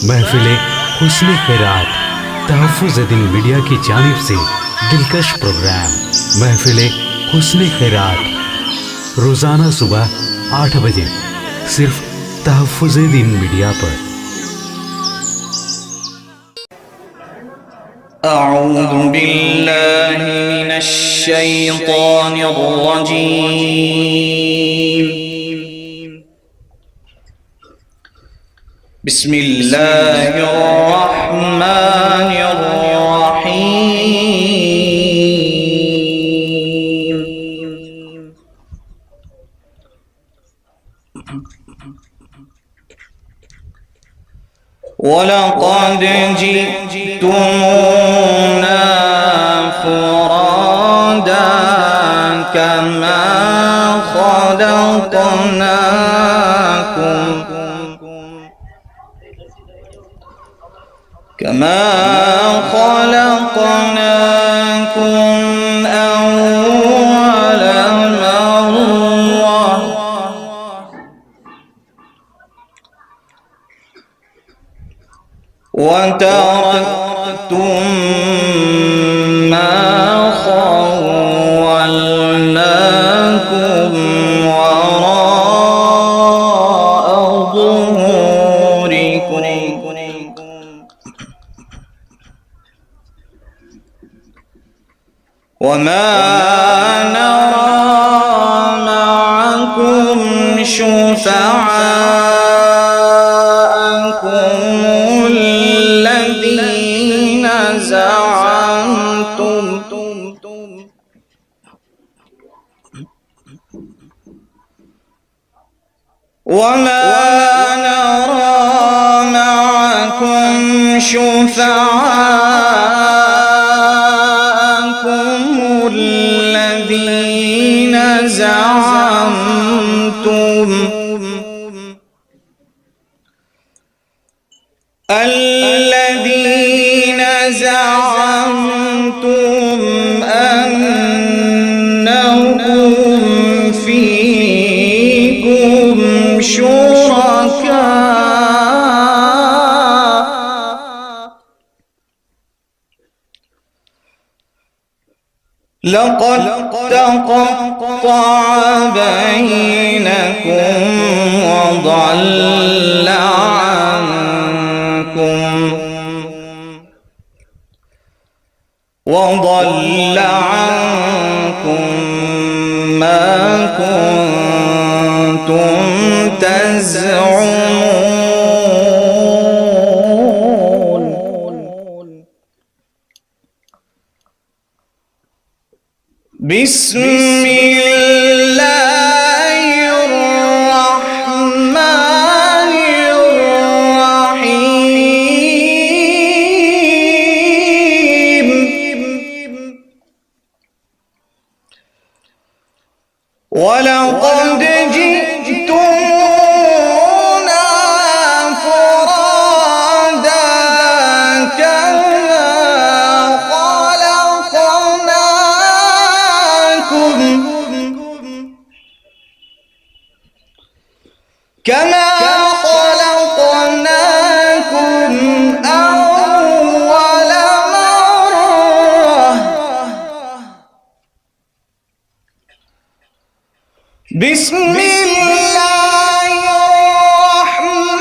महफिले हुस्न खैरात तहफ़्फ़ुज़ दिन मीडिया की जानिब से दिलकश प्रोग्राम महफिले हुस्न खैरात रोज़ाना सुबह 8 बजे सिर्फ तहफ़्फ़ुज़ दिन मीडिया पर। अऊज़ु बिल्लाहि मिनश शैतानिर रजीम। बिस्मिल्लाहिर रहमानिर रहीम। वलक़द जि'तुमूना फ़ुरादा कमा खलक़नाकुम अव्वल मर्रह वतरक्तुम मा खव्वलनाकुम वराअ ज़ुहूरिकुम वमा नरा मअकुम शुफ़अाअकुम الذين زعمتم وما نرى معكم شفعاءكم الذين زعمتم أنهم فيكم شركاء لقد تقطع بينكم وضل عنكم ما كنتم تزعمون بسم الله الرحمن الرحيم ولقد جئتمونا فرادا كما خلقناكم أول مرة بسم الله الرحمن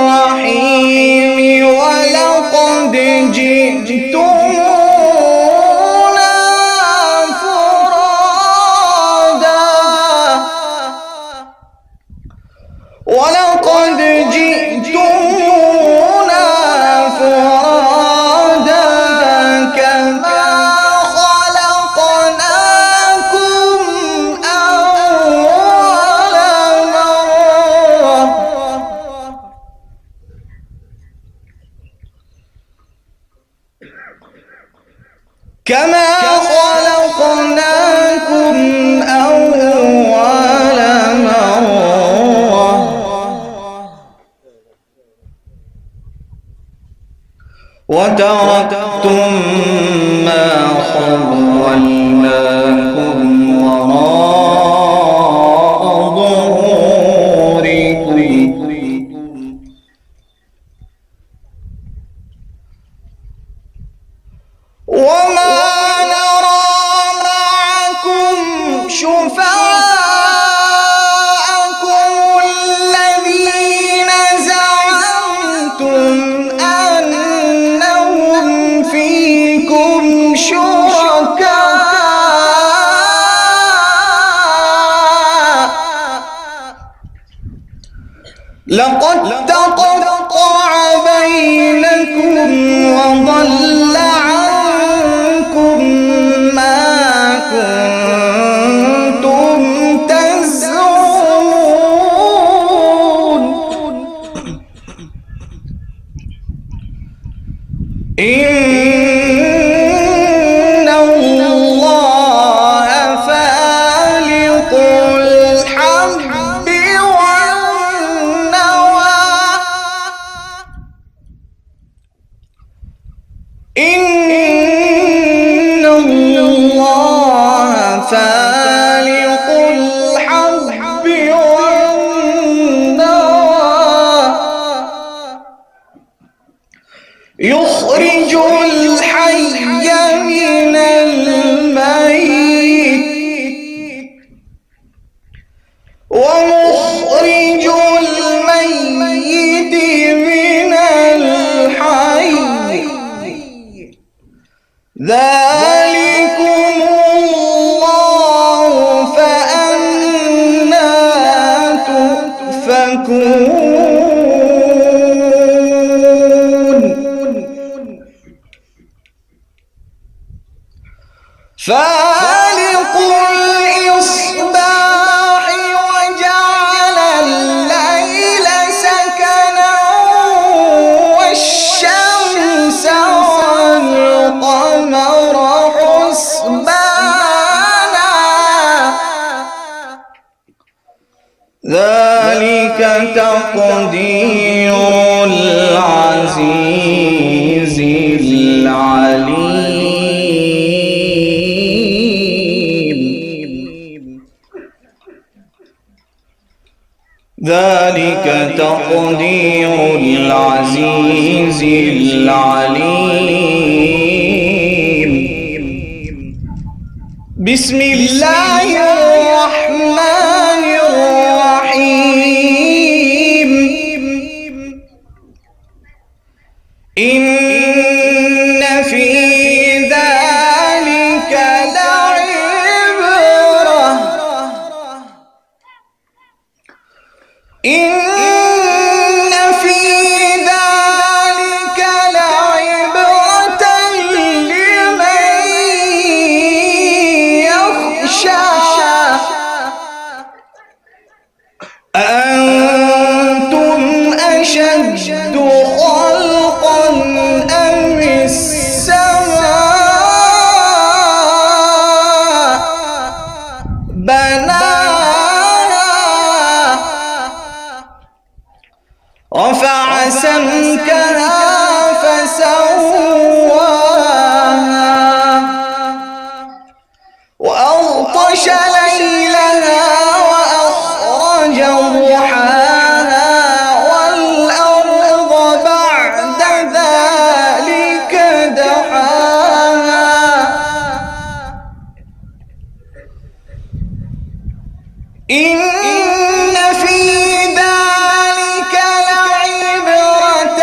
الرحيم ولقد جئتمونا فرادا ولقد جئتمونا فرادا كما خلقناكم أول مرة كما خلقناكم أول مرة وتركتم ما خولناكم وراء ظهوركم تقطع بينكم وضل عنكم ما كنتم تزعمون إن الله فالق الحب والنوى إن الله فالق الحب والنوى يخرج الحي من الميت ومخرج الميت من الحي ذلكم الله فأنى تؤفكون فالق الإصباح وجعل الليل سكنا والشمس والقمر حسبانا ذلك تقدير العزيز العليم ذلك تقدير العزيز العليم بسم الله الرحمن الرحيم إن في ذلك لعبرة إن في ذلك لعبرة لمن يخشى أأنتم أشد خلقا أم السماء بناها رفع سمكها فسواها وأغطش ليلها وأخرج ضحاها والأرض بعد ذلك دحاها إن في ذلك لعبرة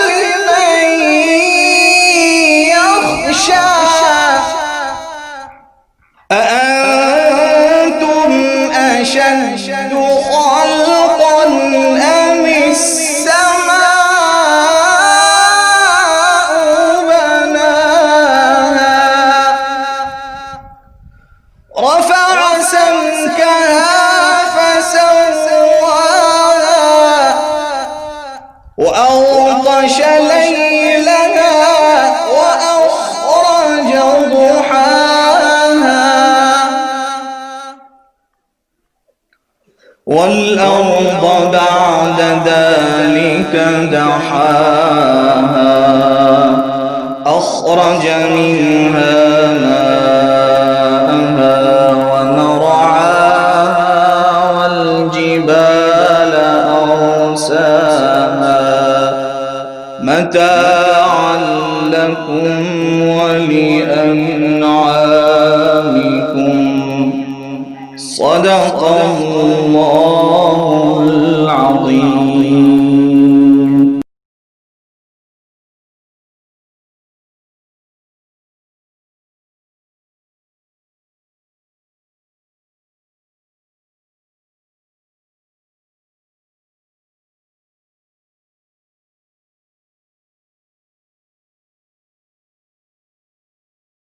لمن يخشى أأنتم أشد خلقا أم السماء بناها رفع سمكها فسواها وأغطش ليلها وأخرج ضحاها والأرض بعد ذلك دحاها أخرج منها ماءها ومرعاها والجبال أرساها متاعا لكم ولأنعامكم صدق الله العظيم.